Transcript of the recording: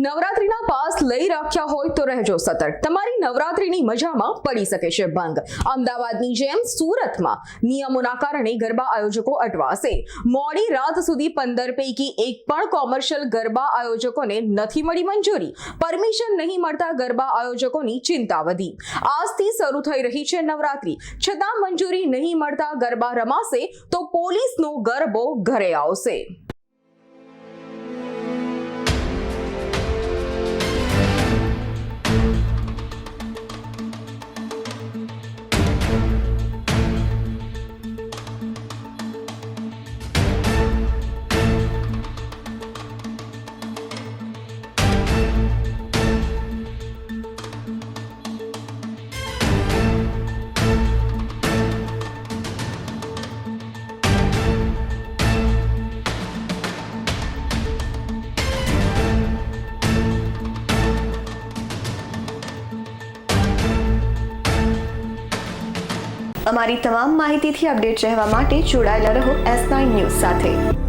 નવરાત્રીના પાસ લઈ રાખ્યા હોય તો રહેજો સતર્ક. તમારી નવરાત્રીની મજામાં પડી શકે છે ભંગ. અમદાવાદની જેમ સુરતમાં નિયમોના કારણે ગરબા આયોજકો અટવાશે. મોડી રાત સુધી 15 પૈકી એક પણ કોમર્શિયલ ગરબા આયોજકોને નથી મળી મંજૂરી. પરમિશન નહીં મળતા ગરબા આયોજકોની ચિંતા વધી. આજથી શરૂ થઈ રહી છે નવરાત્રી, છતાં મંજૂરી નહીં મળતા ગરબા રમાશે તો પોલીસનો ગરબો ઘરે આવશે. અમારી તમામ માહિતીથી અપડેટ રહેવા માટે જોડાયેલા રહો S9 ન્યૂઝ સાથે.